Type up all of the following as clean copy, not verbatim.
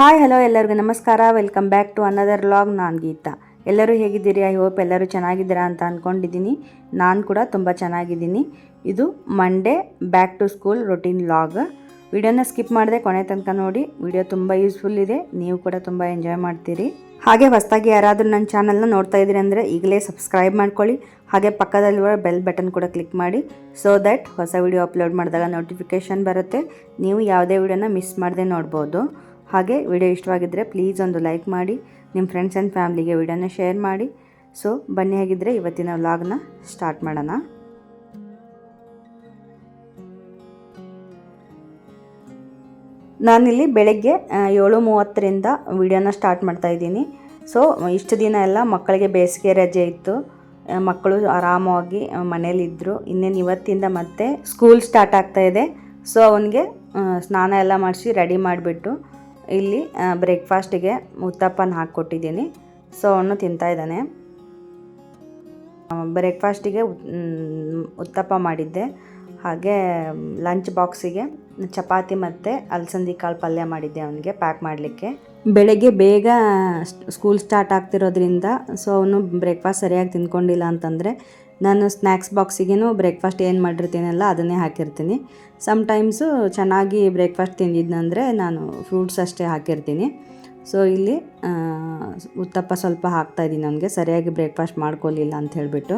Hi hello ಎಲ್ಲರಿಗೂ ನಮಸ್ಕಾರ. Welcome back to another vlog. ನಾನು ಗೀತಾ. ಎಲ್ಲರೂ ಹೇಗಿದ್ದೀರಿ? ಐ ಹೋಪ್ ಎಲ್ಲರೂ ಚೆನ್ನಾಗಿದ್ದೀರಾ ಅಂತ ಅಂದ್ಕೊಂಡಿದ್ದೀನಿ. ನಾನು ಕೂಡ ತುಂಬ ಚೆನ್ನಾಗಿದ್ದೀನಿ. ಇದು Monday back to school routine vlog. ವಿಡಿಯೋನ ಸ್ಕಿಪ್ ಮಾಡದೆ ಕೊನೆ ತನಕ ನೋಡಿ. ವಿಡಿಯೋ ತುಂಬ ಯೂಸ್ಫುಲ್ ಇದೆ, ನೀವು ಕೂಡ ತುಂಬ ಎಂಜಾಯ್ ಮಾಡ್ತೀರಿ. ಹಾಗೆ ಹೊಸದಾಗಿ ಯಾರಾದರೂ ನನ್ನ ಚಾನಲ್ನ ನೋಡ್ತಾ ಇದ್ದೀರಿ ಅಂದರೆ ಈಗಲೇ ಸಬ್ಸ್ಕ್ರೈಬ್ ಮಾಡ್ಕೊಳ್ಳಿ. ಹಾಗೆ ಪಕ್ಕದಲ್ಲಿರುವ ಬೆಲ್ ಬಟನ್ ಕೂಡ ಕ್ಲಿಕ್ ಮಾಡಿ, ಸೊ ದ್ಯಾಟ್ ಹೊಸ ವಿಡಿಯೋ ಅಪ್ಲೋಡ್ ಮಾಡಿದಾಗ ನೋಟಿಫಿಕೇಷನ್ ಬರುತ್ತೆ. ನೀವು ಯಾವುದೇ ವಿಡಿಯೋನ ಮಿಸ್ ಮಾಡದೆ ನೋಡ್ಬೋದು. ಹಾಗೆ ವಿಡಿಯೋ ಇಷ್ಟವಾಗಿದ್ದರೆ ಪ್ಲೀಸ್ ಒಂದು ಲೈಕ್ ಮಾಡಿ, ನಿಮ್ಮ ಫ್ರೆಂಡ್ಸ್ ಆ್ಯಂಡ್ ಫ್ಯಾಮ್ಲಿಗೆ ವಿಡಿಯೋನ ಶೇರ್ ಮಾಡಿ. ಸೊ ಬನ್ನಿ, ಆಗಿದ್ದರೆ ಇವತ್ತಿನ ವ್ಲಾಗ್ನ ಸ್ಟಾರ್ಟ್ ಮಾಡೋಣ. ನಾನಿಲ್ಲಿ ಬೆಳಗ್ಗೆ 7:30ರಿಂದ ವಿಡಿಯೋನ ಸ್ಟಾರ್ಟ್ ಮಾಡ್ತಾಯಿದ್ದೀನಿ. ಸೊ ಇಷ್ಟು ದಿನ ಎಲ್ಲ ಮಕ್ಕಳಿಗೆ ಬೇಸಿಗೆ ರಜೆ ಇತ್ತು, ಮಕ್ಕಳು ಆರಾಮವಾಗಿ ಮನೇಲಿದ್ದರು. ಇನ್ನೇನು ಇವತ್ತಿಂದ ಮತ್ತೆ ಸ್ಕೂಲ್ ಸ್ಟಾರ್ಟ್ ಆಗ್ತಾಯಿದೆ. ಸೊ ಅವನಿಗೆ ಸ್ನಾನ ಎಲ್ಲ ಮಾಡಿಸಿ ರೆಡಿ ಮಾಡಿಬಿಟ್ಟು ಇಲ್ಲಿ ಬ್ರೇಕ್ಫಾಸ್ಟಿಗೆ ಉತ್ತಪ್ಪನ ಹಾಕ್ಕೊಟ್ಟಿದ್ದೀನಿ. ಸೊ ಅವನು ತಿಂತಾಯಿದ್ದಾನೆ. ಬ್ರೇಕ್ಫಾಸ್ಟಿಗೆ ಉತ್ತಪ್ಪ ಮಾಡಿದ್ದೆ. ಹಾಗೆ ಲಂಚ್ ಬಾಕ್ಸಿಗೆ ಚಪಾತಿ ಮತ್ತು ಅಲಸಂದಿ ಕಾಳು ಪಲ್ಯ ಮಾಡಿದ್ದೆ ಅವನಿಗೆ ಪ್ಯಾಕ್ ಮಾಡಲಿಕ್ಕೆ. ಬೆಳಗ್ಗೆ ಬೇಗ ಸ್ಕೂಲ್ ಸ್ಟಾರ್ಟ್ ಆಗ್ತಿರೋದ್ರಿಂದ ಸೊ ಅವನು ಬ್ರೇಕ್ಫಾಸ್ಟ್ ಸರಿಯಾಗಿ ತಿಂದ್ಕೊಂಡಿಲ್ಲ ಅಂತಂದರೆ ನಾನು ಸ್ನ್ಯಾಕ್ಸ್ ಬಾಕ್ಸಿಗೇನು ಬ್ರೇಕ್ಫಾಸ್ಟ್ ಏನು ಮಾಡಿರ್ತೀನಲ್ಲ ಅದನ್ನೇ ಹಾಕಿರ್ತೀನಿ. ಸಮ್ಟೈಮ್ಸು ಚೆನ್ನಾಗಿ ಬ್ರೇಕ್ಫಾಸ್ಟ್ ತಿಂದಿದ್ದಂದರೆ ನಾನು ಫ್ರೂಟ್ಸ್ ಅಷ್ಟೇ ಹಾಕಿರ್ತೀನಿ. ಸೊ ಇಲ್ಲಿ ಉತ್ತಪ್ಪ ಸ್ವಲ್ಪ ಹಾಕ್ತಾಯಿದ್ದೀನಿ ಅವನಿಗೆ, ಸರಿಯಾಗಿ ಬ್ರೇಕ್ಫಾಸ್ಟ್ ಮಾಡ್ಕೊಳ್ಳಿಲ್ಲ ಅಂತ ಹೇಳಿಬಿಟ್ಟು.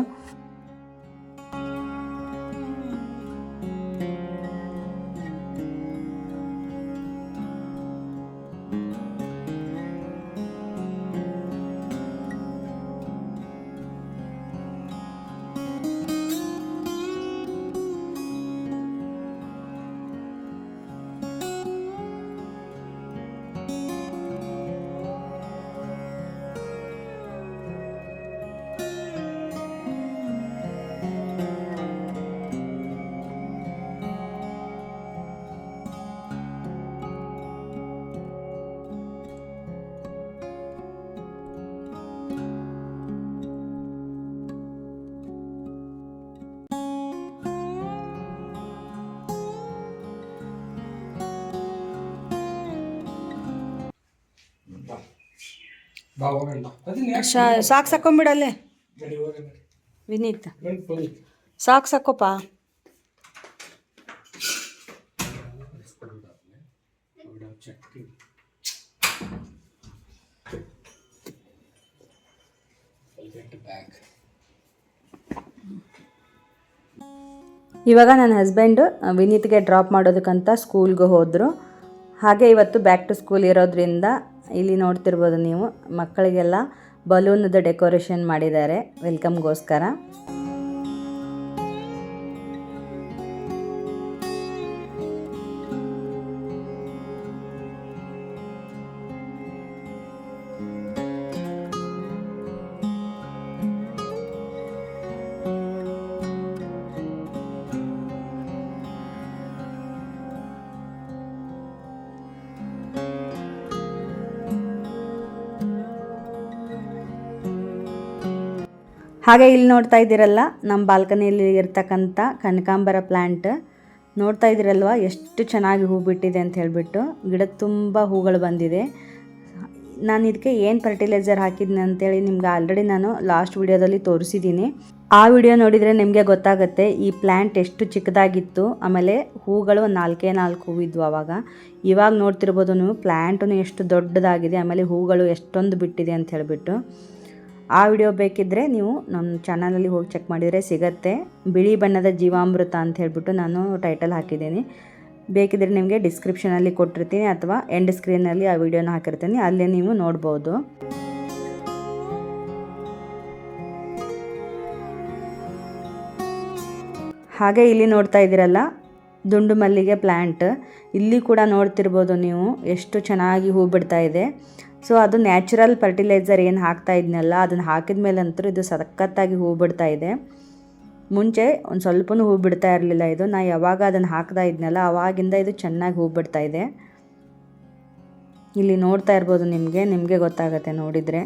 ಸಾಕು ಸಾಕೊಂಬಿಡಲ್ಲೇ ವಿನೀತ್, ಸಾಕು ಸಾಕೋಪ್ಪ. ಇವಾಗ ನನ್ನ ಹಸ್ಬೆಂಡು ವಿನೀತ್ಗೆ ಡ್ರಾಪ್ ಮಾಡೋದಕ್ಕಂತ ಸ್ಕೂಲ್ಗೆ ಹೋದರು. ಹಾಗೆ ಇವತ್ತು ಬ್ಯಾಕ್ ಟು ಸ್ಕೂಲ್ ಇರೋದ್ರಿಂದ ಇಲ್ಲಿ ನೋಡ್ತಿರ್ಬೋದು ನೀವು, ಮಕ್ಕಳಿಗೆಲ್ಲ ಬಲೂನ್ದು ಡೆಕೋರೇಷನ್ ಮಾಡಿದ್ದಾರೆ ವೆಲ್ಕಮ್ಗೋಸ್ಕರ. ಹಾಗೆ ಇಲ್ಲಿ ನೋಡ್ತಾ ಇದ್ದೀರಲ್ಲ, ನಮ್ಮ ಬಾಲ್ಕನಿಯಲ್ಲಿ ಇರ್ತಕ್ಕಂಥ ಕನಕಾಂಬರ ಪ್ಲ್ಯಾಂಟ್ ನೋಡ್ತಾ ಇದ್ದೀರಲ್ವ, ಎಷ್ಟು ಚೆನ್ನಾಗಿ ಹೂ ಬಿಟ್ಟಿದೆ ಅಂತ ಹೇಳಿಬಿಟ್ಟು. ಗಿಡದ ತುಂಬ ಹೂಗಳು ಬಂದಿದೆ. ನಾನು ಇದಕ್ಕೆ ಏನು ಫರ್ಟಿಲೈಸರ್ ಹಾಕಿದ್ದೀನಿ ಅಂತೇಳಿ ನಿಮ್ಗೆ ಆಲ್ರೆಡಿ ನಾನು ಲಾಸ್ಟ್ ವಿಡಿಯೋದಲ್ಲಿ ತೋರಿಸಿದ್ದೀನಿ. ಆ ವಿಡಿಯೋ ನೋಡಿದರೆ ನಿಮಗೆ ಗೊತ್ತಾಗುತ್ತೆ ಈ ಪ್ಲ್ಯಾಂಟ್ ಎಷ್ಟು ಚಿಕ್ಕದಾಗಿತ್ತು. ಆಮೇಲೆ ಹೂಗಳು 4 ಹೂವಿದ್ವು ಆವಾಗ. ಇವಾಗ ನೋಡ್ತಿರ್ಬೋದು ನೀವು, ಪ್ಲ್ಯಾಂಟು ಎಷ್ಟು ದೊಡ್ಡದಾಗಿದೆ, ಆಮೇಲೆ ಹೂಗಳು ಎಷ್ಟೊಂದು ಬಿಟ್ಟಿದೆ ಅಂತ ಹೇಳಿಬಿಟ್ಟು. ಆ ವಿಡಿಯೋ ಬೇಕಿದ್ದರೆ ನೀವು ನಮ್ಮ ಚಾನಲಲ್ಲಿ ಹೋಗಿ ಚೆಕ್ ಮಾಡಿದರೆ ಸಿಗತ್ತೆ. ಬಿಳಿ ಬಣ್ಣದ ಜೀವಾಮೃತ ಅಂತ ಹೇಳಿಬಿಟ್ಟು ನಾನು ಟೈಟಲ್ ಹಾಕಿದ್ದೀನಿ. ಬೇಕಿದ್ರೆ ನಿಮಗೆ ಡಿಸ್ಕ್ರಿಪ್ಷನಲ್ಲಿ ಕೊಟ್ಟಿರ್ತೀನಿ ಅಥವಾ ಎಂಡ್ ಸ್ಕ್ರೀನಲ್ಲಿ ಆ ವಿಡಿಯೋನ ಹಾಕಿರ್ತೀನಿ, ಅಲ್ಲೇ ನೀವು ನೋಡ್ಬೋದು. ಹಾಗೆ ಇಲ್ಲಿ ನೋಡ್ತಾ ಇದ್ದೀರಲ್ಲ, ದುಂಡು ಮಲ್ಲಿಗೆ ಪ್ಲ್ಯಾಂಟ್, ಇಲ್ಲಿ ಕೂಡ ನೋಡ್ತಿರ್ಬೋದು ನೀವು ಎಷ್ಟು ಚೆನ್ನಾಗಿ ಹೂ ಬಿಡ್ತಾ ಇದೆ. ಸೊ ಅದು ನ್ಯಾಚುರಲ್ ಫರ್ಟಿಲೈಸರ್ ಏನು ಹಾಕ್ತಾ ಇದ್ನಲ್ಲ, ಅದನ್ನು ಹಾಕಿದ ಮೇಲಂತೂ ಇದು ಸಖತ್ತಾಗಿ ಹೂ ಬಿಡ್ತಾ ಇದೆ. ಮುಂಚೆ ಒಂದು ಸ್ವಲ್ಪನೂ ಹೂ ಬಿಡ್ತಾ ಇರಲಿಲ್ಲ ಇದು. ನಾ ಯಾವಾಗ ಅದನ್ನು ಹಾಕ್ತಾ ಇದ್ನಲ್ಲ ಆವಾಗಿಂದ ಇದು ಚೆನ್ನಾಗಿ ಹೂ ಬಿಡ್ತಾ ಇದೆ. ಇಲ್ಲಿ ನೋಡ್ತಾ ಇರ್ಬೋದು, ನಿಮಗೆ ಗೊತ್ತಾಗುತ್ತೆ ನೋಡಿದರೆ.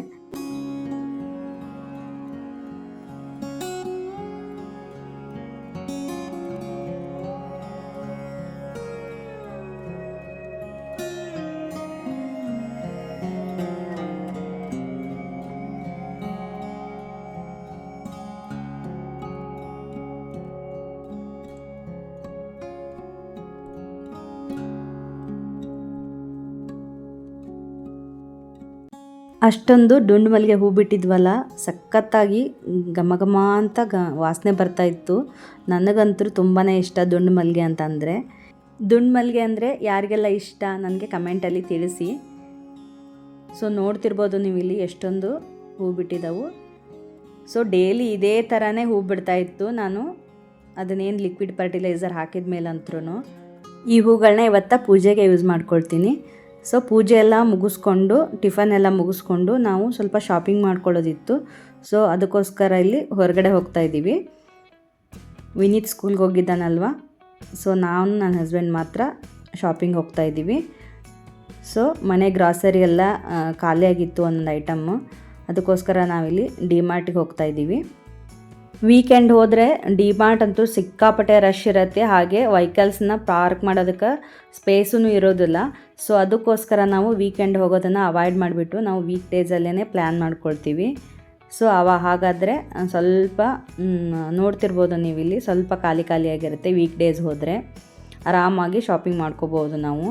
ಅಷ್ಟೊಂದು ದುಂಡು ಮಲ್ಲಿಗೆ ಹೂ ಬಿಟ್ಟಿದ್ವಲ್ಲ, ಸಖತ್ತಾಗಿ ಘಮ ಘಮ ಅಂತ ವಾಸನೆ ಬರ್ತಾಯಿತ್ತು. ನನಗಂತೂ ತುಂಬಾ ಇಷ್ಟ ದುಂಡು ಮಲ್ಲಿಗೆ ಅಂತಂದರೆ. ದುಂಡು ಮಲ್ಲಿಗೆ ಅಂದರೆ ಯಾರಿಗೆಲ್ಲ ಇಷ್ಟ ನನಗೆ ಕಮೆಂಟಲ್ಲಿ ತಿಳಿಸಿ. ಸೊ ನೋಡ್ತಿರ್ಬೋದು ನೀವು ಇಲ್ಲಿ ಎಷ್ಟೊಂದು ಹೂ ಬಿಟ್ಟಿದ್ದವು. ಸೊ ಡೈಲಿ ಇದೇ ಥರನೇ ಹೂ ಬಿಡ್ತಾಯಿತ್ತು. ನಾನು ಅದನ್ನೇನು ಲಿಕ್ವಿಡ್ ಫರ್ಟಿಲೈಸರ್ ಹಾಕಿದ ಮೇಲಂತ್ರೂ ಈ ಹೂಗಳನ್ನ ಇವತ್ತು ಪೂಜೆಗೆ ಯೂಸ್ ಮಾಡ್ಕೊಳ್ತೀನಿ. ಸೊ ಪೂಜೆ ಎಲ್ಲ ಮುಗಿಸ್ಕೊಂಡು ಟಿಫನ್ ಎಲ್ಲ ಮುಗಿಸ್ಕೊಂಡು ನಾವು ಸ್ವಲ್ಪ ಶಾಪಿಂಗ್ ಮಾಡ್ಕೊಳ್ಳೋದಿತ್ತು. ಸೊ ಅದಕ್ಕೋಸ್ಕರ ಇಲ್ಲಿ ಹೊರಗಡೆ ಹೋಗ್ತಾಯಿದ್ದೀವಿ. ವಿನೀತ್ ಸ್ಕೂಲ್ಗೆ ಹೋಗಿದ್ದಾನಲ್ವ, ಸೊ ನಾನು ನನ್ನ ಹಸ್ಬೆಂಡ್ ಮಾತ್ರ ಶಾಪಿಂಗ್ ಹೋಗ್ತಾಯಿದ್ದೀವಿ. ಸೊ ಮನೆ ಗ್ರಾಸರಿ ಎಲ್ಲ ಖಾಲಿಯಾಗಿತ್ತು ಒಂದೊಂದು ಐಟಮ್ಮು, ಅದಕ್ಕೋಸ್ಕರ ನಾವಿಲ್ಲಿ ಡಿಮಾರ್ಟಿಗೆ ಹೋಗ್ತಾಯಿದ್ದೀವಿ. ವೀಕೆಂಡ್ ಹೋದರೆ ಡಿಮಾರ್ಟ್ ಅಂತೂ ಸಿಕ್ಕಾಪಟ್ಟೆ ರಶ್ ಇರುತ್ತೆ. ಹಾಗೆ ವೆಹಿಕಲ್ಸ್ನ ಪಾರ್ಕ್ ಮಾಡೋದಕ್ಕೆ ಸ್ಪೇಸೂ ಇರೋದಿಲ್ಲ. ಸೊ ಅದಕ್ಕೋಸ್ಕರ ನಾವು ವೀಕೆಂಡ್ ಹೋಗೋದನ್ನು ಅವಾಯ್ಡ್ ಮಾಡಿಬಿಟ್ಟು ನಾವು ವೀಕ್ ಡೇಸಲ್ಲೇ ಪ್ಲ್ಯಾನ್ ಮಾಡ್ಕೊಳ್ತೀವಿ. ಸೊ ಹಾಗಾದರೆ ಸ್ವಲ್ಪ ನೋಡ್ತಿರ್ಬೋದು ನೀವು ಇಲ್ಲಿ ಸ್ವಲ್ಪ ಖಾಲಿಯಾಗಿರುತ್ತೆ. ವೀಕ್ ಡೇಸ್ ಹೋದರೆ ಆರಾಮಾಗಿ ಶಾಪಿಂಗ್ ಮಾಡ್ಕೋಬೋದು ನಾವು.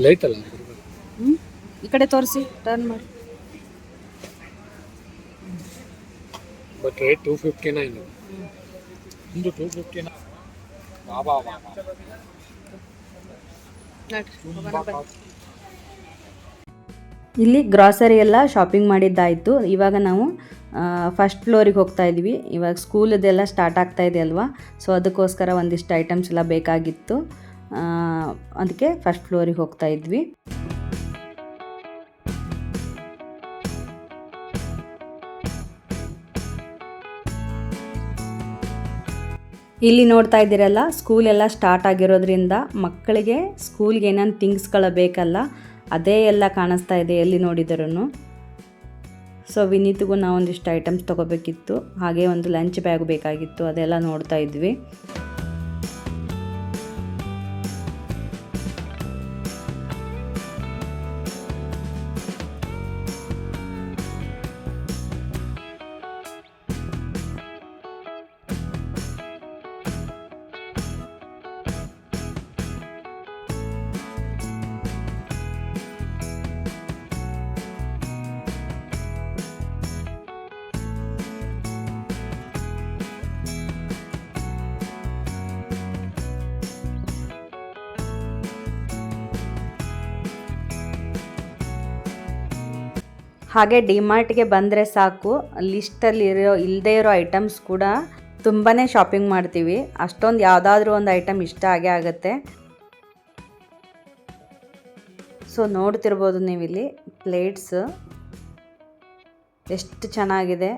ಲೈಟಲ್ಲ ಈ ಕಡೆ ತೋರಿಸಿ, ಟರ್ನ್ ಮಾಡಿ. ಬಟ್ ರೇಟ್ 259 ಒಂದು 259. ಬಾಬಾ ಇಲ್ಲಿ ಗ್ರಾಸರಿ ಎಲ್ಲ ಶಾಪಿಂಗ್ ಮಾಡಿದ್ದಾಯಿತು. ಇವಾಗ ನಾವು ಫಸ್ಟ್ ಫ್ಲೋರಿಗೆ ಹೋಗ್ತಾ ಇದ್ವಿ. ಇವಾಗ ಸ್ಕೂಲದೆಲ್ಲ ಸ್ಟಾರ್ಟ್ ಆಗ್ತಾ ಇದೆ ಅಲ್ವಾ, ಸೊ ಅದಕ್ಕೋಸ್ಕರ ಒಂದಿಷ್ಟು ಐಟಮ್ಸ್ ಎಲ್ಲ ಬೇಕಾಗಿತ್ತು. ಅದಕ್ಕೆ ಫಸ್ಟ್ ಫ್ಲೋರಿಗೆ ಹೋಗ್ತಾ ಇದ್ವಿ. ಇಲ್ಲಿ ನೋಡ್ತಾ ಇದ್ದೀರಲ್ಲ, ಸ್ಕೂಲ್ ಎಲ್ಲ ಸ್ಟಾರ್ಟ್ ಆಗಿರೋದ್ರಿಂದ ಮಕ್ಕಳಿಗೆ ಸ್ಕೂಲ್ಗೆ ಏನೇನು ಥಿಂಗ್ಸ್ಗಳು ಬೇಕಲ್ಲ ಅದೇ ಎಲ್ಲ ಕಾಣಿಸ್ತಾ ಇದೆ ಎಲ್ಲಿ ನೋಡಿದರೂ. ಸೊ ವಿನೀತ್ಗೂ ನಾವು ಒಂದಿಷ್ಟು ಐಟಮ್ಸ್ ತೊಗೋಬೇಕಿತ್ತು, ಹಾಗೆ ಒಂದು ಲಂಚ್ ಬ್ಯಾಗ್ ಬೇಕಾಗಿತ್ತು, ಅದೆಲ್ಲ ನೋಡ್ತಾ ಇದ್ವಿ. ಹಾಗೆ ಡಿಮಾರ್ಟ್ಗೆ ಬಂದರೆ ಸಾಕು, ಲಿಸ್ಟಲ್ಲಿರೋ ಇಲ್ಲದೇ ಇರೋ ಐಟಮ್ಸ್ ಕೂಡ ತುಂಬಾ ಶಾಪಿಂಗ್ ಮಾಡ್ತೀವಿ. ಅಷ್ಟೊಂದು ಯಾವುದಾದ್ರೂ ಒಂದು ಐಟಮ್ ಇಷ್ಟ ಆಗೇ ಆಗುತ್ತೆ. ಸೊ ನೋಡ್ತಿರ್ಬೋದು ನೀವಿಲ್ಲಿ ಪ್ಲೇಟ್ಸ್ ಎಷ್ಟು ಚೆನ್ನಾಗಿದೆ,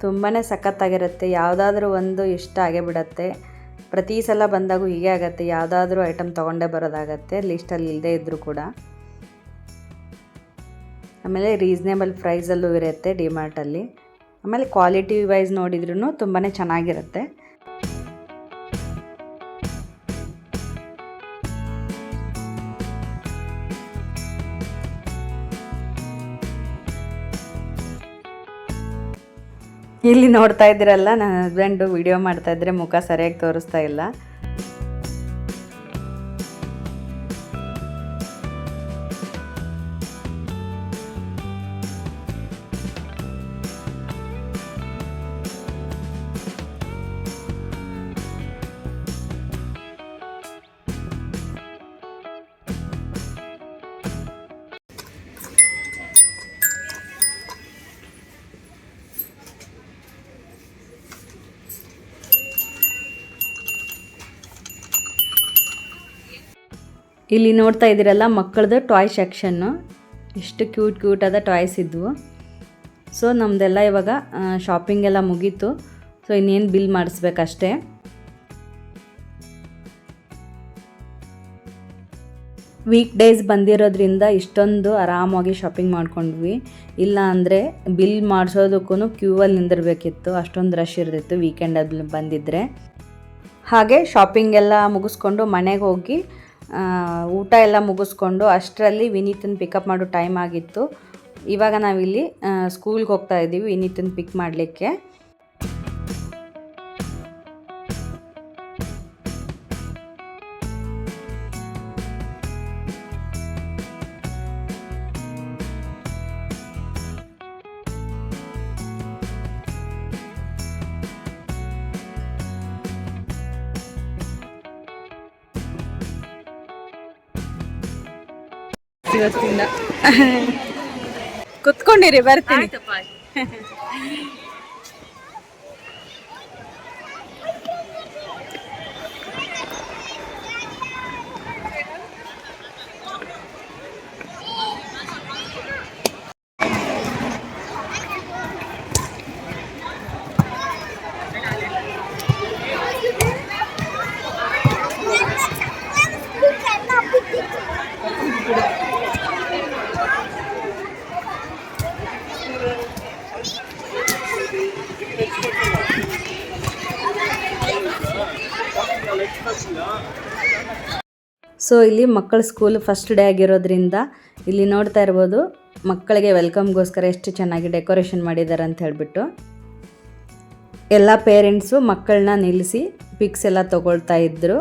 ತುಂಬಾ ಸಖತ್ತಾಗಿರುತ್ತೆ. ಯಾವುದಾದ್ರೂ ಒಂದು ಇಷ್ಟ ಆಗೇ ಬಿಡುತ್ತೆ. ಪ್ರತಿ ಸಲ ಬಂದಾಗೂ ಹೀಗೆ ಆಗುತ್ತೆ, ಯಾವುದಾದ್ರೂ ಐಟಮ್ ತೊಗೊಂಡೇ ಬರೋದಾಗತ್ತೆ ಲಿಸ್ಟಲ್ಲಿ ಇಲ್ಲದೇ ಇದ್ದರೂ ಕೂಡ. ಆಮೇಲೆ ರೀಸ್ನೇಬಲ್ ಪ್ರೈಸಲ್ಲೂ ಇರುತ್ತೆ ಡಿಮಾರ್ಟಲ್ಲಿ. ಆಮೇಲೆ ಕ್ವಾಲಿಟಿ ವೈಸ್ ನೋಡಿದ್ರೂ ತುಂಬಾ ಚೆನ್ನಾಗಿರುತ್ತೆ. ಇಲ್ಲಿ ನೋಡ್ತಾ ಇದ್ದೀರಲ್ಲ, ನನ್ನ ಹಸ್ಬೆಂಡು ವಿಡಿಯೋ ಮಾಡ್ತಾಯಿದ್ರೆ ಮುಖ ಸರಿಯಾಗಿ ತೋರಿಸ್ತಾ ಇಲ್ಲ. ಇಲ್ಲಿ ನೋಡ್ತಾ ಇದ್ದೀರಲ್ಲ ಮಕ್ಕಳದ್ದು ಟಾಯ್ ಸೆಕ್ಷನ್ನು, ಎಷ್ಟು ಕ್ಯೂಟ್ ಆದ ಟಾಯ್ಸ್ ಇದ್ವು. ಸೊ ನಮ್ಮದೆಲ್ಲ ಇವಾಗ ಶಾಪಿಂಗ್ ಎಲ್ಲ ಮುಗೀತು. ಸೊ ಇನ್ನೇನು ಬಿಲ್ ಮಾಡಿಸ್ಬೇಕಷ್ಟೇ. ವೀಕ್ ಡೇಸ್ ಬಂದಿರೋದ್ರಿಂದ ಇಷ್ಟೊಂದು ಆರಾಮಾಗಿ ಶಾಪಿಂಗ್ ಮಾಡ್ಕೊಂಡ್ವಿ. ಇಲ್ಲ ಅಂದರೆ ಬಿಲ್ ಮಾಡಿಸೋದಕ್ಕೂ ಕ್ಯೂವಲ್ಲಿ ನಿಂದಿರಬೇಕಿತ್ತು, ಅಷ್ಟೊಂದು ರಶ್ ಇರ್ತಿತ್ತು ವೀಕೆಂಡಲ್ಲಿ ಬಂದಿದ್ದರೆ. ಹಾಗೆ ಶಾಪಿಂಗ್ ಎಲ್ಲ ಮುಗಿಸ್ಕೊಂಡು ಮನೆಗೆ ಹೋಗಿ ಊಟ ಎಲ್ಲ ಮುಗಿಸ್ಕೊಂಡು ಅಷ್ಟರಲ್ಲಿ ವಿನೀತನ ಪಿಕಪ್ ಮಾಡೋ ಟೈಮ್ ಆಗಿತ್ತು. ಇವಾಗ ನಾವಿಲ್ಲಿ ಸ್ಕೂಲ್ಗೆ ಹೋಗ್ತಾ ಇದ್ದೀವಿ ವಿನೀತನ ಪಿಕ್ ಮಾಡಲಿಕ್ಕೆ. ಇವತ್ತಿಂದ ಕುತ್ಕೊಂಡಿರಿ, ಬರ್ತೀನಿ. ಸೊ ಇಲ್ಲಿ ಮಕ್ಕಳ ಸ್ಕೂಲ್ ಫಸ್ಟ್ ಡೇ ಆಗಿರೋದ್ರಿಂದ ಇಲ್ಲಿ ನೋಡ್ತಾ ಇರ್ಬೋದು ಮಕ್ಕಳಿಗೆ ವೆಲ್ಕಮ್ಗೋಸ್ಕರ ಎಷ್ಟು ಚೆನ್ನಾಗಿ ಡೆಕೋರೇಷನ್ ಮಾಡಿದ್ದಾರೆ ಅಂತ ಹೇಳಿಬಿಟ್ಟು ಎಲ್ಲ ಪೇರೆಂಟ್ಸು ಮಕ್ಕಳನ್ನ ನಿಲ್ಲಿಸಿ ಪಿಕ್ಸ್ ಎಲ್ಲ ತಗೊಳ್ತಾ ಇದ್ದರು.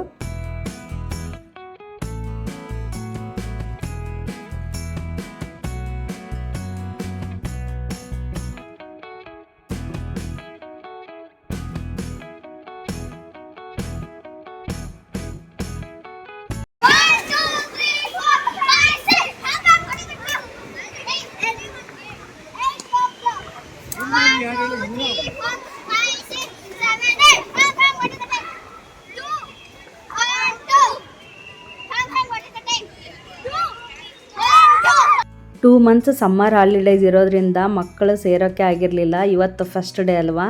ಟೂ ಮಂತ್ಸ್ ಸಮ್ಮರ್ ಹಾಲಿಡೇಸ್ ಇರೋದ್ರಿಂದ ಮಕ್ಕಳು ಸೇರೋಕ್ಕೆ ಆಗಿರಲಿಲ್ಲ. ಇವತ್ತು ಫಸ್ಟ್ ಡೇ ಅಲ್ವಾ,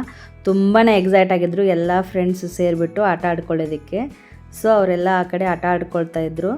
ತುಂಬಾ ಎಕ್ಸೈಟ್ ಆಗಿದ್ರು ಎಲ್ಲ ಫ್ರೆಂಡ್ಸ್ ಸೇರಿಬಿಟ್ಟು ಆಟ ಆಡ್ಕೊಳ್ಳೋದಕ್ಕೆ. ಸೊ ಅವರೆಲ್ಲ ಆ ಕಡೆ ಆಟ ಆಡ್ಕೊಳ್ತಾ ಇದ್ರು.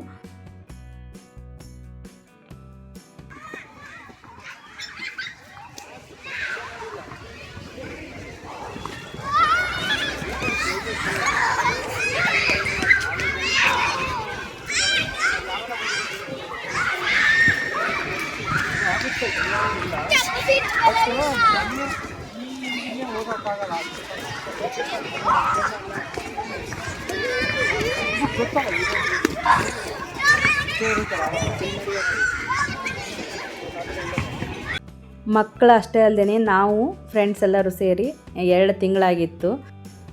ಮಕ್ಕಳು ಅಷ್ಟೇ ಅಲ್ಲದೆ ನಾವು ಫ್ರೆಂಡ್ಸ್ ಎಲ್ಲರೂ ಸೇರಿ 2 ತಿಂಗಳಾಗಿತ್ತು.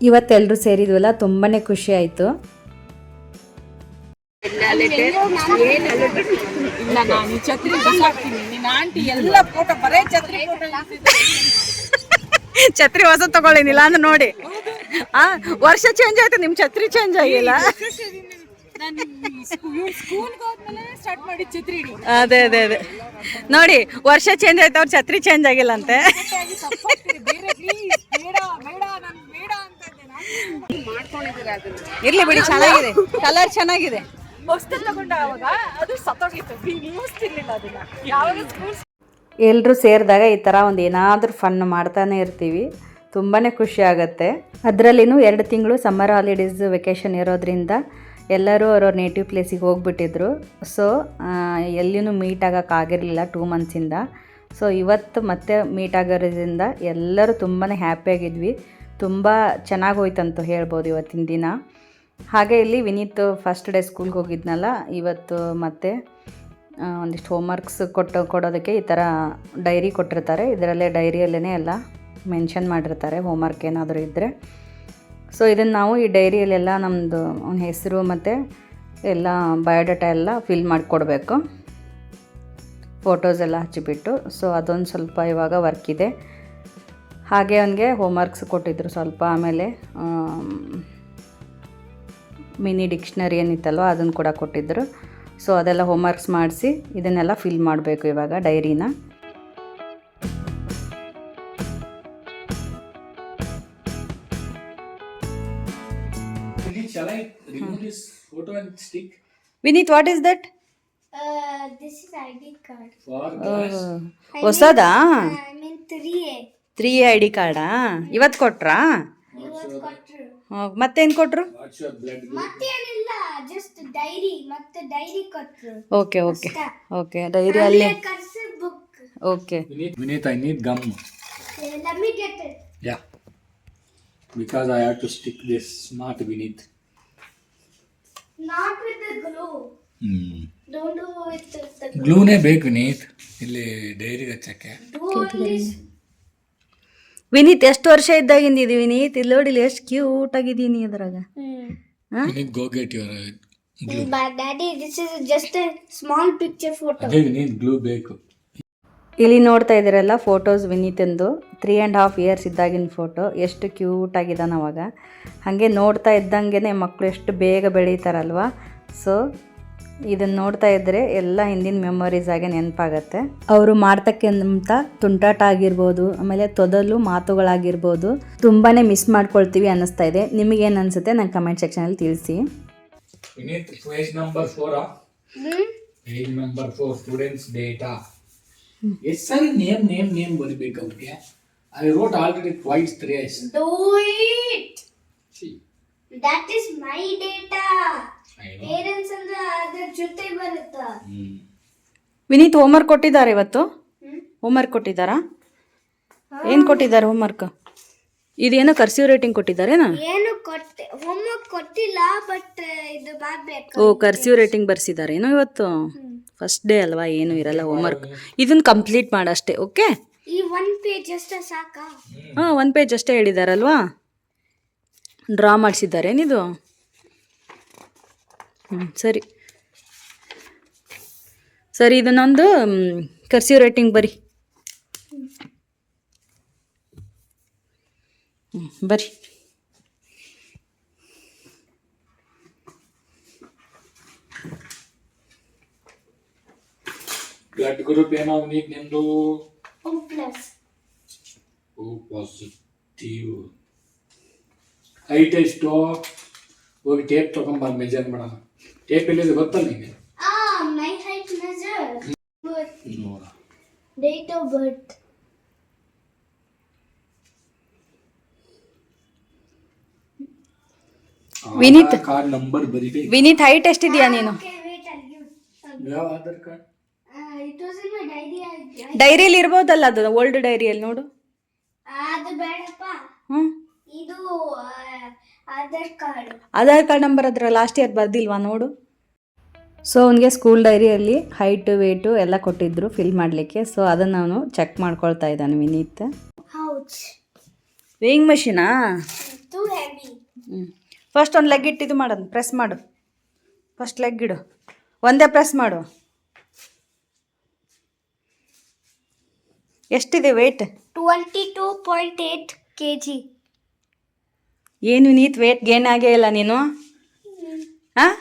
ಇವತ್ತೆಲ್ಲರೂ ಸೇರಿದ್ವಲ್ಲ, ತುಂಬಾ ಖುಷಿ ಆಯಿತು. ಛತ್ರಿ ಹೊಸ ತಗೊಳ್ಳಿನಿಲ್ಲ ಅಂದ್ರೆ ನೋಡಿ, ವರ್ಷ ಚೇಂಜ್ ಆಯ್ತು, ನಿಮ್ ಛತ್ರಿ ಚೇಂಜ್ ಆಗಿಲ್ಲ. ಅದೇ ಅದೇ ಅದೇ ನೋಡಿ, ವರ್ಷ ಚೇಂಜ್ ಆಯ್ತು, ಅವ್ರ ಛತ್ರಿ ಚೇಂಜ್ ಆಗಿಲ್ಲ ಅಂತೆ. ಇರ್ಲಿ ಬಿಡಿ, ಚೆನ್ನಾಗಿದೆ, ಕಲರ್ ಚೆನ್ನಾಗಿದೆ. ಎಲ್ಲರೂ ಸೇರಿದಾಗ ಈ ಥರ ಒಂದು ಏನಾದರೂ ಫನ್ ಮಾಡ್ತಾನೆ ಇರ್ತೀವಿ, ತುಂಬಾ ಖುಷಿ ಆಗುತ್ತೆ. ಅದರಲ್ಲಿನೂ 2 ತಿಂಗಳು ಸಮ್ಮರ್ ಹಾಲಿಡೇಸ್ ವೆಕೇಷನ್ ಇರೋದ್ರಿಂದ ಎಲ್ಲರೂ ಅವ್ರವ್ರ ನೇಟಿವ್ ಪ್ಲೇಸಿಗೆ ಹೋಗ್ಬಿಟ್ಟಿದ್ರು. ಸೊ ಎಲ್ಲಿಯೂ ಮೀಟ್ ಆಗೋಕ್ಕಾಗಿರಲಿಲ್ಲ 2 ಮಂತ್ಸಿಂದ. ಸೊ ಇವತ್ತು ಮತ್ತೆ ಮೀಟ್ ಆಗೋದ್ರಿಂದ ಎಲ್ಲರೂ ತುಂಬಾ ಹ್ಯಾಪಿಯಾಗಿದ್ವಿ. ತುಂಬ ಚೆನ್ನಾಗಿ ಹೋಯ್ತಂತ ಹೇಳ್ಬೋದು ಇವತ್ತಿನ ದಿನ. ಹಾಗೆ ಇಲ್ಲಿ ವಿನೀತ್ ಫಸ್ಟ್ ಡೇ ಸ್ಕೂಲ್ಗೆ ಹೋಗಿದ್ನಲ್ಲ, ಇವತ್ತು ಮತ್ತೆ ಒಂದಿಷ್ಟು ಹೋಮ್ವರ್ಕ್ಸ್ ಕೊಡೋದಕ್ಕೆ ಈ ಥರ ಡೈರಿ ಕೊಟ್ಟಿರ್ತಾರೆ. ಇದರಲ್ಲೇ ಡೈರಿಯಲ್ಲೇ ಎಲ್ಲ ಮೆನ್ಷನ್ ಮಾಡಿರ್ತಾರೆ ಹೋಮ್ವರ್ಕ್ ಏನಾದರೂ ಇದ್ದರೆ. ಸೊ ಇದನ್ನು ನಾವು ಈ ಡೈರಿಯಲ್ಲೆಲ್ಲ ನಮ್ಮದು ಅವನ ಹೆಸರು ಮತ್ತು ಎಲ್ಲ ಬಯೋಡಾಟಾ ಎಲ್ಲ ಫಿಲ್ ಮಾಡಿಕೊಡ್ಬೇಕು, ಫೋಟೋಸ್ ಎಲ್ಲ ಹಚ್ಚಿಬಿಟ್ಟು. ಸೊ ಅದೊಂದು ಸ್ವಲ್ಪ ಇವಾಗ ವರ್ಕ್ ಇದೆ. ಹಾಗೆ ಅವನಿಗೆ ಹೋಮ್ವರ್ಕ್ಸ್ ಕೊಟ್ಟಿದ್ದರು ಸ್ವಲ್ಪ. ಆಮೇಲೆ ಮಿನಿ ಡಿಕ್ಷನರಿ ಏನಿತ್ತಲ್ವ ಅದನ್ನು ಕೂಡ ಕೊಟ್ಟಿದ್ದರು. ಸೊ ಅದೆಲ್ಲ ಹೋಮ್ವರ್ಕ್ಸ್ ಮಾಡಿಸಿ ಇದನ್ನೆಲ್ಲ ಫಿಲ್ ಮಾಡಬೇಕು ಇವಾಗ ಡೈರಿನ. Shall I remove this photo and stick? Vineeth, what is that? This is ID card. For class. ಹೊಸದಾ? I mean 3A. 3 I D ಕಾರ್ಡಾ? ಇವತ್ತು ಕೊಟ್ರಾ? ಇವತ್ತು ಕೊಟ್ರು. ಮತ್ತೇನು ಕೊಟ್ರು? What's your blood group? ಮತ್ತೇನಿಲ್ಲ, ಜಸ್ಟ್ ಡೈರಿ, ಮತ್ತೆ ಡೈರಿ ಕೊಟ್ರು. ಓಕೆ ಓಕೆ ಓಕೆ, ಡೈರಿ ಅಲ್ಲಿ. Cursive book. Okay. Vineet, I need gum. Let me get it. Yeah. Because I have to stick this. Not Vineet. Not with the glue. Don't do with the glue. ಗ್ಲೂನೇ ಬೇಕು ವಿನೀತ್ ಇಲ್ಲಿ ಡೈರಿಗೆ ಹಚ್ಚಕ್ಕೆ. Do only. Vineet, ಎಷ್ಟು ವರ್ಷ ಇದ್ದಾಗಿಂದ ಇದು ವಿನೀತ್? ಇಲ್ಲಿ ನೋಡಿಲ್ಲ ಎಷ್ಟು cute ಆಗಿದ್ದೀನಿ ಅದ್ರಾಗ. Vineeth, go get your glue. But daddy, this is just a small picture photo. ಅದೇ ವಿನೀತ್, ಗ್ಲೂ ಬೇಕು. ಇಲ್ಲಿ ನೋಡ್ತಾ ಇದ್ದೀರಲ್ಲ ಫೋಟೋಸ್ ವಿನೀತಂದು 3.5 ಇಯರ್ಸ್ ಇದ್ದಾಗಿನ ಫೋಟೋ. ಎಷ್ಟು ಕ್ಯೂಟ್ ಆಗಿದ್ದಾನೆ ಅವಾಗ. ಹಾಗೆ ನೋಡ್ತಾ ಇದ್ದಂಗೆ ಮಕ್ಕಳು ಎಷ್ಟು ಬೇಗ ಬೆಳೀತಾರಲ್ವ. ಸೊ ಇದನ್ನು ನೋಡ್ತಾ ಇದ್ದರೆ ಎಲ್ಲ ಹಿಂದಿನ ಮೆಮೊರೀಸ್ ಆಗಿ ನೆನಪಾಗತ್ತೆ. ಅವರು ಮಾಡ್ತಕ್ಕಂಥ ತುಂಟಾಟ ಆಗಿರ್ಬೋದು, ಆಮೇಲೆ ತೊದಲು ಮಾತುಗಳಾಗಿರ್ಬೋದು, ತುಂಬಾ ಮಿಸ್ ಮಾಡ್ಕೊಳ್ತೀವಿ ಅನ್ನಿಸ್ತಾ ಇದೆ. ನಿಮಗೇನು ಅನಿಸುತ್ತೆ ನಂಗೆ ಕಮೆಂಟ್ ಸೆಕ್ಷನಲ್ಲಿ ತಿಳಿಸಿ. Vineeth, page number 4. Page number 4 students data. ಎಷ್ಟು ಸಾರಿ ನೇಮ್ ಬರಿಬೇಕು ಅವ್ರಿಗೆ. I wrote already twice thrice. Do it. See. That is my data. I know. Parents ಅಂದ್ರೆ ಅದ್ರ ಜೊತೆ ಬರುತ್ತಾ. ವಿನೀತ್, ಹೋಮ್ವರ್ಕ್ ಕೊಟ್ಟಿದ್ದಾರೆ ಇವತ್ತು? ಹೋಮ್ವರ್ಕ್ ಕೊಟ್ಟಿದ್ದಾರಾ? ಏನು ಕೊಟ್ಟಿದ್ದಾರೆ ಹೋಮ್ವರ್ಕ್? ಇದೇನೋ ಕರ್ಸಿವ್ ರೇಟಿಂಗ್ ಕೊಟ್ಟಿದ್ದಾರೇನಾ? ಏನು ಹೋಮ್ವರ್ಕ್ ಕೊಟ್ಟಿಲ್ಲ, ಬಟ್ ಇದು ಮಾಡ್ಬೇಕು. ಓ, ಕರ್ಸಿವ್ ರೇಟಿಂಗ್ ಬರ್ಸಿದ್ದಾರೇನೋ ಇವತ್ತು? ಫಸ್ಟ್ ಡೇ ಅಲ್ವಾ, ಏನು ಇರಲ್ಲ ಹೋಮ್ವರ್ಕ್. ಇದನ್ನು ಕಂಪ್ಲೀಟ್ ಮಾಡಷ್ಟೇ. ಓಕೆ, ಈ 1 page ಅಷ್ಟೇ ಸಾಕಾ? ಹಾಂ, 1 ಪೇಜ್ ಅಷ್ಟೇ ಹೇಳಿದಾರಲ್ವಾ. ಡ್ರಾ ಮಾಡಿಸಿದ್ದಾರೇನಿದು? ಸರಿ ಸರಿ, ಇದನ್ನೊಂದು ಕರ್ಸಿವ್ ರೇಟಿಂಗ್ ಬರಿ. ಬರಿ. ಬ್ಲಡ್ ಗ್ರೂಪ್ ಏನೋ ವಿನೀತ್ ನಿಮ್ದು? O+. O positive. ಹೈಟ್ ಎಷ್ಟು? ಹೋಗಿ ಟೇಪ್ ತಗೊಂಬ, ಮೆಜರ್ ಮಾಡೋಣ. ಟೇಪ್ ಎಲ್ಲಿದೆ ಗೊತ್ತಲ್ಲ ನಿಮಗೆ? My height measure. ನೋಡ. Date of birth. Vineeth, card number ಬರೀಬೇಕು. ವಿನೀತ್ ಹೈಟ್ ಎಷ್ಟಿದೆಯಾ ನೀನು? Okay, wait, I'll give. ಯಾವ Aadhaar card? It was in my diary. ಡೈರಿಯಲ್ಲಿ ಇರ್ಬೋದಲ್ಲ, ಅದು ಓಲ್ಡ್ ಡೈರಿಯಲ್ಲಿ ನೋಡು. ಅದು ಬೇಡಪ್ಪ, ಹ್ಞೂ, ಇದು Aadhaar card. Aadhaar card number ಅದರ ಲಾಸ್ಟ್ ಇಯರ್ ಬರ್ದಿಲ್ವಾ ನೋಡು. ಸೊ ಅವನಿಗೆ ಸ್ಕೂಲ್ ಡೈರಿಯಲ್ಲಿ ಹೈಟು ವೇಟು ಎಲ್ಲ ಕೊಟ್ಟಿದ್ದರು ಫಿಲ್ ಮಾಡಲಿಕ್ಕೆ. ಸೊ ಅದನ್ನು ಅವನು ಚೆಕ್ ಮಾಡ್ಕೊಳ್ತಾ ಇದ್ದಾನೆ ವಿನೀತ್. Ouch. ವೇಯಿಂಗ್ ಮಷೀನಾ? Too heavy. ಫಸ್ಟ್ ಒಂದು ಲೆಗ್ ಇಟ್ಟು ಇದು ಮಾಡೋದು, ಪ್ರೆಸ್ ಮಾಡು. ಫಸ್ಟ್ ಲೆಗ್ ಇಡು, ಒಂದೇ ಪ್ರೆಸ್ ಮಾಡು. ಎಷ್ಟಿದೆ ವೇಟ್? 22.8 kg. ಏನು ವಿನೀತ್, ವೇಟ್ ಗೇನ್ ಆಗೇ ಇಲ್ಲ ನೀನು? ಹಾಂ.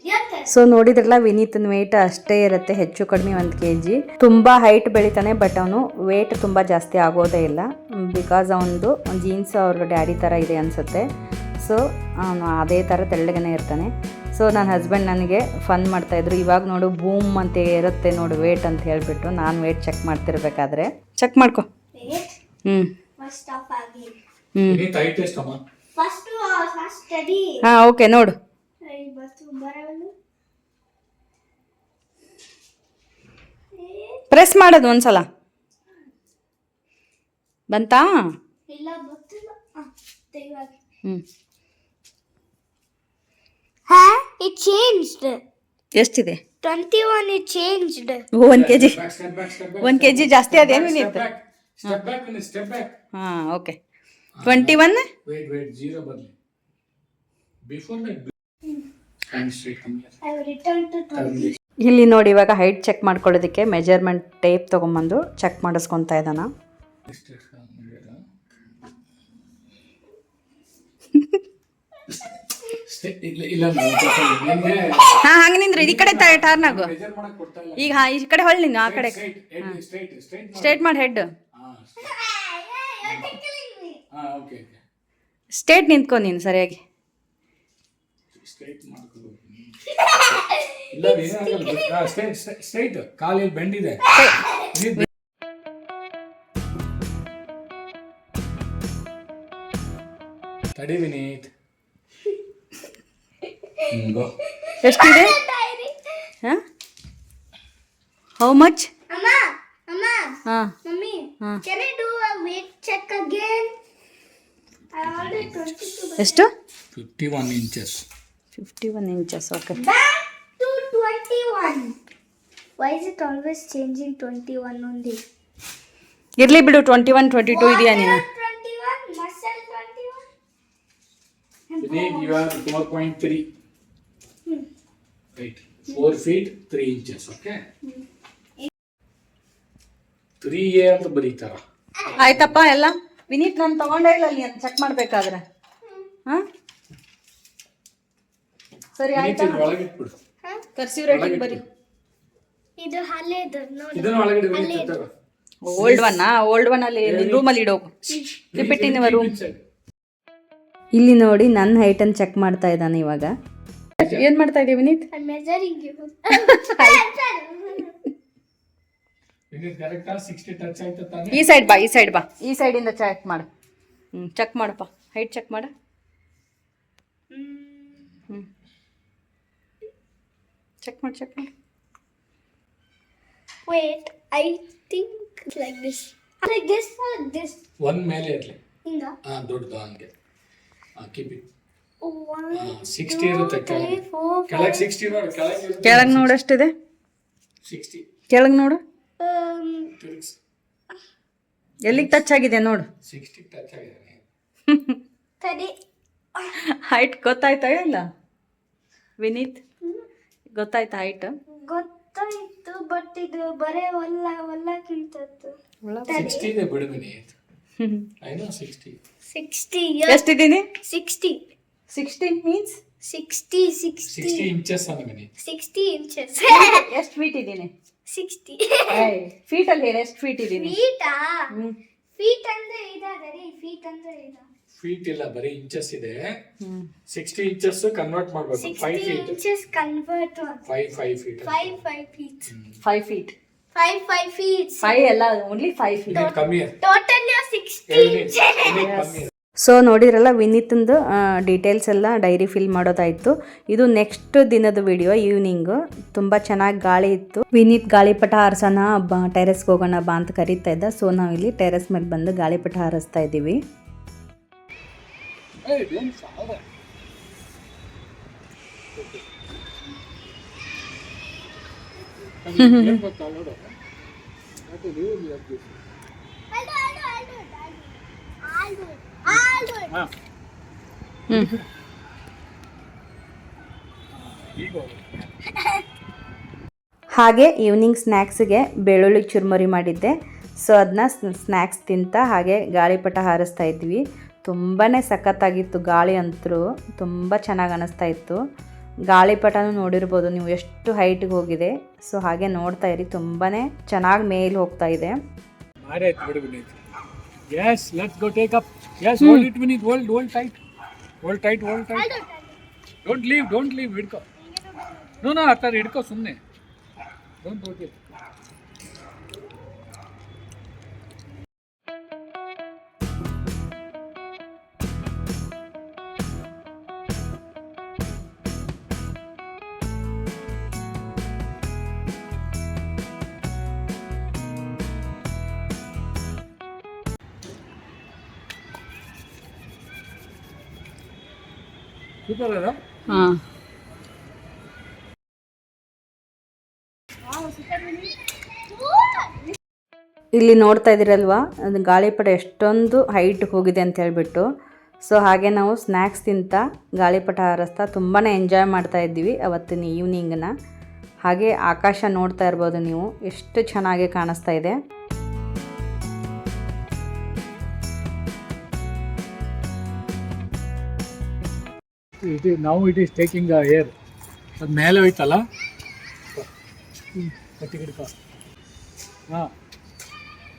ಯಾಕೆ? ಸೊ ನೋಡಿದ್ರಲ್ಲ, ವಿನೀತನ ವೇಟ್ ಅಷ್ಟೇ ಇರುತ್ತೆ, ಹೆಚ್ಚು ಕಡಿಮೆ 1 kg. ತುಂಬ ಹೈಟ್ ಬೆಳಿತಾನೆ, ಬಟ್ ಅವನು ವೇಟ್ ತುಂಬ ಜಾಸ್ತಿ ಆಗೋದೇ ಇಲ್ಲ. ಬಿಕಾಸ್ ಅವನದು ಜೀನ್ಸ್ ಅವ್ರ ಡ್ಯಾಡಿ ಥರ ಇದೆ ಅನಿಸುತ್ತೆ. ಸೊ ಅವನು ಅದೇ ಥರ ತೆಳ್ಳಗನೆ ಇರ್ತಾನೆ. ಸೊ ನನ್ನ ಹಸ್ಬೆಂಡ್ ನನಗೆ ಫನ್ ಮಾಡ್ತಾಯಿದ್ರು, ಇವಾಗ ನೋಡು ಬೂಮ್ ಅಂತ ಇರುತ್ತೆ ನೋಡು ವೇಟ್ ಅಂತ ಹೇಳಿಬಿಟ್ಟು. ನಾನು ವೇಟ್ ಚೆಕ್ ಮಾಡ್ತಿರ್ಬೇಕಾದ್ರೆ ಚೆಕ್ ಮಾಡ್ಕೊ. Wait. First off again. Vineeth height ಎಷ್ಟಮ್ಮ? First study. ಹಾಂ, ಓಕೆ ನೋಡು. ಬಸ್ಸು ಬರವಲ್ಲ. ಪ್ರೆಸ್ ಮಾಡೋದು ಒಂದ್ಸಲ. ಬಂತಾ? ಇಲ್ಲ ಗೊತ್ತಿಲ್ಲ. ತೆಗಿವಾಗಿ. It changed. ಎಷ್ಟಿದೆ? 21 it changed. 1 kg. Step back. 1 kg ಜಾಸ್ತಿ ಅದೇನು ವಿನೀತ್? Step back. ಹಾಂ, ಓಕೆ. 21. Wait, 0 ಬರಲಿ. Before that. I will return to 20. ಇಲ್ಲಿ ನೋಡಿ, ಇವಾಗ ಹೈಟ್ ಚೆಕ್ ಮಾಡ್ಕೊಳ್ಳೋದಕ್ಕೆ ಮೆಜರ್ಮೆಂಟ್ ಟೇಪ್ ತೊಗೊಂಬಂದು ಚೆಕ್ ಮಾಡಿಸ್ಕೊತಾ ಇದ್ದಾನ. ಇಲ್ಲ ನಿಮಗೆ ಹಾಂ ಹಂಗೆ ನಿಂದ್ರಿ ಈ ಕಡೆ ಟರ್ನಾಗು ಮೆಜರ್ ಮಾಡಕ್ ಕೊಡ್ತಾ ಇಲ್ಲ. ಈಗ ಈ ಕಡೆ ಹೊಳ್ಳಿ ನೀನು ಆ ಕಡೆ ಸ್ಟ್ರೈಟ್ ಸ್ಟ್ರೇಟ್ ಮಾಡಿ ಹೆಡ್ ಓಕೆ ಸ್ಟ್ರೇಟ್ ನಿಂತ್ಕೊ ನೀನು ಸರಿಯಾಗಿ. ಸ್ಟ್ರೈಟ್ ಮಾಡ್ಕೊಂಡು ಇಲ್ಲ ಏನಾಗಲ್ಲ. ಸ್ಟ್ರೈಟ್ ಕಾಲಿಗೆ ಬೆಂಡ್ ಇದೆ. ತಡಿ ವಿನೀತ್. ಎಷ್ಟಿದೆ ಹಾಂ ಹೌ ಮಚ್ ಅಮ್ಮ ಅಮ್ಮ ಹಾಂ ಮಮ್ಮಿ ಹಾಂ can I do a weight check again? I already 22. ಎಷ್ಟು 51 inches. 51 inches okay. Back to 21. Why is it always changing 21 only? ಇರಲಿ ಬಿಡು 21 22 ಇದೆಯಾ ನೀನು? 21, muscle 21. Vineet, you are 4.3. Right. 4 feet 3 inches. Okay. 3A ಅಂತ ಬರೀತಾರ. ಆಯ್ತಪ್ಪ ಎಲ್ಲ ವಿನೀತ್ ನಾನು ತಗೊಂಡೇ ಇಲ್ಲ ಅಲ್ಲಿ ಅಂತ ಚೆಕ್ ಮಾಡ್ಬೇಕಾದ್ರೆ ಹಾಂ ಸರಿ ಆಯ್ತಾ ಒಳಗಿಟ್ಬಿಡು. ಕರ್ಸಿವ್ ರೇಟಿಂಗ್ ಬರಿ. ಇದು ಹಳೇದು ನೋಡಿ. ಇದನ್ನ ಒಳಗಡೆ ವಿನೀತ್ ತಗೋ. ಓಲ್ಡ್ ಒನ್ ಅಲ್ಲಿ ರೂಮಲ್ಲಿ ಇಡೋಗು ರಿಪೀಟಿನ ರೂಮ್. ಇಲ್ಲಿ ನೋಡಿ ನನ್ನ ಹೈಟನ್ನು ಚೆಕ್ ಮಾಡ್ತಾ ಇದ್ದಾನೆ ಇವಾಗ. ಏನು ಮಾಡ್ತಾ ಇದೀವಿ Vineet? I'm measuring you. Vineet ಕರೆಕ್ಟಾ 60 ಟಚ್ ಆಯ್ತಾ ತಾನೆ? ಈ ಸೈಡ್ ಬಾ ಈ ಸೈಡಿಂದ ಚೆಕ್ ಮಾಡು. ಚೆಕ್ ಮಾಡಪ್ಪ ಹೈಟ್ ಚೆಕ್ ಮಾಡು. ಚೆಕ್ ಮಾಡಿ. Wait, I think like this. Like this or this? ಒಂದ್ ಮೇಲೆ ಇರ್ಲಿ. ಹಿಂಗ? ದೊಡ್ಡದು ಹಂಗೆ. Keep it. 1 60 ಇರುತ್ತೆ ಕೆಳಗೆ. 60 ನೋಡು ಕೆಳಗೆ. ಕೆಳಗೆ ನೋಡು ಎಷ್ಟಿದೆ? 60. ಕೆಳಗೆ ನೋಡು ತಿರುಗ್ಸು. ಎಲ್ಲಿಗೆ ಟಚ್ ಆಗಿದೆ ನೋಡು. 60 ಟಚ್ ಆಗಿದೆ. ತಡಿ. ಹೈಟ್ ಗೊತ್ತಾಯ್ತಾ ಇಲ್ಲ ವಿನೀತ್? ಗೊತ್ತಾಯ್ತಾ ಹೈಟ್? ಗೊತ್ತಾಯ್ತು ಬಟ್ ಇದು ಬರೇ ಒಲ್ಲಕ್ಕಿಂತದ್ದು. 60 ಇದೆ ಬಿಡು ವಿನೀತ್. I know 60. 60. ಎಷ್ಟಿದ್ದೀನಿ? 60. 60 ಮೀನ್ಸ್ 60 inches ಅನ್ನು ವಿನೀತ್. 60 inches. ಎಷ್ಟು ಫೀಟ್ ಇದ್ದೀನಿ? 60. ಫೀಟ್ ಅಲ್ಲಿ ಹೇಳಿ ಎಷ್ಟು ಫೀಟ್ ಇದ್ದೀನಿ? ಫೀಟಾ? ಫೀಟ್ ಅಂದ್ರೆ ಇದಾದರೆ ಫೀಟ್ ಅಂದ್ರೆ ಇದು. ಫೀಟ್ ಇಲ್ಲ ಬರೀ ಇಂಚಸ್ ಇದೆ. 60 inches ಕನ್ವರ್ಟ್ ಮಾಡಬೇಕು. 5 60 feet. inches convert to 5 feet. 5 feet. 5 feet. 5 feet. 5 ಎಲ್ಲ ಓನ್ಲಿ 5 feet. ವಿನೀತ್ ಕಮ್ಮಿ ಇದೆ. Totally 60 ವಿನೀತ್ ಕಮ್ಮಿ ಇದೆ. ಸೊ ನೋಡಿರಲ್ಲ ವಿನೀತಂದು ಡೀಟೇಲ್ಸ್ ಎಲ್ಲ ಡೈರಿ ಫಿಲ್ ಮಾಡೋದಾಯಿತು. ಇದು ನೆಕ್ಸ್ಟ್ ದಿನದ ವಿಡಿಯೋ ಈವ್ನಿಂಗು. ತುಂಬ ಚೆನ್ನಾಗಿ ಗಾಳಿ ಇತ್ತು. ವಿನೀತ್ ಗಾಳಿಪಟ ಹಾರಿಸೋಣ ಟೆರೆಸ್ಗೆ ಹೋಗೋಣ ಬಾ ಅಂತ ಕರೀತಾ ಇದ್ದ. ಸೊ ನಾವಿಲ್ಲಿ ಟೆರೆಸ್ ಮೇಲೆ ಬಂದು ಗಾಳಿಪಟ ಹಾರಿಸ್ತಾ ಇದ್ದೀವಿ. I'll do it. ಹಾಗೆ ಈವ್ನಿಂಗ್ ಸ್ನ್ಯಾಕ್ಸಿಗೆ ಬೆಳ್ಳುಳ್ಳಿ ಚುರ್ಮುರಿ ಮಾಡಿದ್ದೆ. ಸೊ ಅದನ್ನ ಸ್ನ್ಯಾಕ್ಸ್ ತಿಂತ ಹಾಗೆ ಗಾಳಿಪಟ ಹಾರಿಸ್ತಾ ಇದ್ವಿ. ತುಂಬಾ ಸಖತ್ತಾಗಿತ್ತು. ಗಾಳಿ ಅಂತೂ ತುಂಬ ಚೆನ್ನಾಗಿ ಅನ್ನಿಸ್ತಾ ಇತ್ತು. ಗಾಳಿಪಟನೂ ನೋಡಿರ್ಬೋದು ನೀವು ಎಷ್ಟು ಹೈಟ್ಗೆ ಹೋಗಿದೆ. ಸೊ ಹಾಗೆ ನೋಡ್ತಾ ಇರಿ, ತುಂಬಾ ಚೆನ್ನಾಗಿ ಮೇಲೆ ಹೋಗ್ತಾ ಇದೆ. Yes, let's go take up. Yes, hold it Vineet. Hold tight. Hold tight. Don't leave. Hidko. No, atar hidko sumne. Don't hold it. Super ಅಲ್ಲ? ಹಾಂ ಇಲ್ಲಿ ನೋಡ್ತಾ ಇದ್ದೀರಲ್ವಾ ಅದು ಗಾಳಿಪಟ ಎಷ್ಟೊಂದು ಹೈಟ್ ಹೋಗಿದೆ ಅಂತ ಹೇಳ್ಬಿಟ್ಟು. ಸೊ ಹಾಗೆ ನಾವು ಸ್ನ್ಯಾಕ್ಸ್ ತಿಂತ ಗಾಳಿಪಟ ಹಾರಿಸ್ತಾ ತುಂಬಾ ಎಂಜಾಯ್ ಮಾಡ್ತಾ ಇದ್ದೀವಿ ಅವತ್ತಿನ ಈವ್ನಿಂಗನ್ನ. ಹಾಗೆ ಆಕಾಶ ನೋಡ್ತಾ ಇರ್ಬೋದು ನೀವು, ಎಷ್ಟು ಚೆನ್ನಾಗಿ ಕಾಣಿಸ್ತಾ ಇದೆ. It is taking the air. ಅದು ಮೇಲೆ ಹೋಯ್ತಲ್ಲ ಕಟ್ಟಿ ಹಿಡ್ಕೊ. ಹಾಂ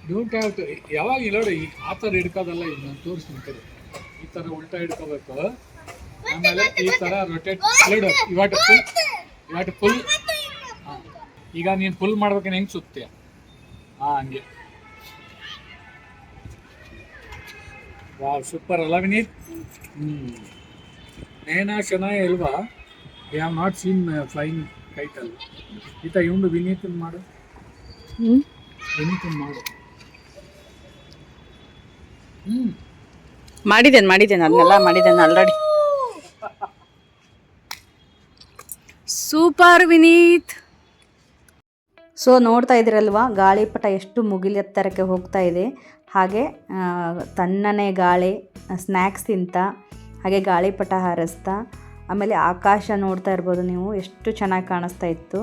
ಡೋಂಟ್ ಹ್ಯಾವ್ ಟು. ಯಾವಾಗ ಇಲ್ಲ ಆ ಥರ ಹಿಡ್ಕೋದಲ್ಲ. ಇದು ನಾನು ತೋರಿಸ್ತೀನಿ ಕಡೆ. ಈ ಥರ ಉಲ್ಟಾ ಹಿಡ್ಕೋಬೇಕು. ಆಮೇಲೆ ಈ ಥರ ರೊಟೇಟ್ ಇವಾಟ ಫುಲ್. ಹಾಂ ಈಗ ನೀನು ಫುಲ್ ಮಾಡ್ಬೇಕಂದ್ರೆ ಹೆಂಗೆ ಸುತ್ತೀಯ? ಹಾಂ ಹಂಗೆ. ವಾವ್ ಸೂಪರ್ ಅಲ್ಲ ವಿನೀತ್? ನೇನಾ ಶನಾಯ ಅಲ್ವಾ? We have not seen flying kite ಅಲ್ಲ. ಈತ ಇವ್ನು ವಿನೀತನ್ ಮಾಡು. ವಿನೀತನ್ ಮಾಡು. ಮಾಡಿದ್ದೇನೆ ಅದನ್ನೆಲ್ಲ ಮಾಡಿದ್ದೇನೆ ಆಲ್ರೆಡಿ. ಸೂಪರ್ ವಿನೀತ್. ಸೊ ನೋಡ್ತಾ ಇದ್ದೀರಲ್ವಾ ಗಾಳಿಪಟ ಎಷ್ಟು ಮುಗಿಲು ಎತ್ತರಕ್ಕೆ ಹೋಗ್ತಾ ಇದೆ. ಹಾಗೆ ತಣ್ಣನೆ ಗಾಳಿ, ಸ್ನ್ಯಾಕ್ಸ್ ತಿಂತ, ಹಾಗೆ ಗಾಳಿಪಟ ಹಾರಿಸ್ತಾ, ಆಮೇಲೆ ಆಕಾಶ ನೋಡ್ತಾ ಇರ್ಬೋದು ನೀವು ಎಷ್ಟು ಚೆನ್ನಾಗಿ ಕಾಣಿಸ್ತಾ ಇತ್ತು.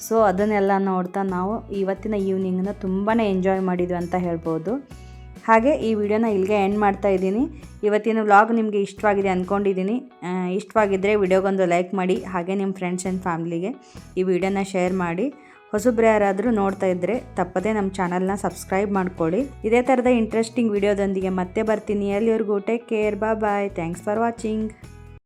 ಸೊ ಅದನ್ನೆಲ್ಲ ನೋಡ್ತಾ ನಾವು ಇವತ್ತಿನ ಈವ್ನಿಂಗನ್ನು ತುಂಬಾ ಎಂಜಾಯ್ ಮಾಡಿದ್ವಿ ಅಂತ ಹೇಳ್ಬೋದು. ಹಾಗೆ ಈ ವಿಡಿಯೋನ ಇಲ್ಲಿಗೆ ಎಂಡ್ ಮಾಡ್ತಾ ಇದ್ದೀನಿ. ಇವತ್ತಿನ ವ್ಲಾಗ್ ನಿಮಗೆ ಇಷ್ಟವಾಗಿದೆ ಅಂದ್ಕೊಂಡಿದ್ದೀನಿ. ಇಷ್ಟವಾಗಿದ್ದರೆ ವಿಡಿಯೋಗೊಂದು ಲೈಕ್ ಮಾಡಿ, ಹಾಗೆ ನಿಮ್ಮ ಫ್ರೆಂಡ್ಸ್ ಆ್ಯಂಡ್ ಫ್ಯಾಮ್ಲಿಗೆ ಈ ವಿಡಿಯೋನ ಶೇರ್ ಮಾಡಿ. ಹೊಸಬ್ರು ಯಾರಾದರೂ ನೋಡ್ತಾ ಇದ್ದರೆ ತಪ್ಪದೇ ನಮ್ಮ ಚಾನಲ್ನ ಸಬ್ಸ್ಕ್ರೈಬ್ ಮಾಡ್ಕೊಳ್ಳಿ. ಇದೇ ಥರದ ಇಂಟ್ರೆಸ್ಟಿಂಗ್ ವಿಡಿಯೋದೊಂದಿಗೆ ಮತ್ತೆ ಬರ್ತೀನಿ. ಎಲ್ಲಿವರೆಗೂ take care, bye. Thanks for watching.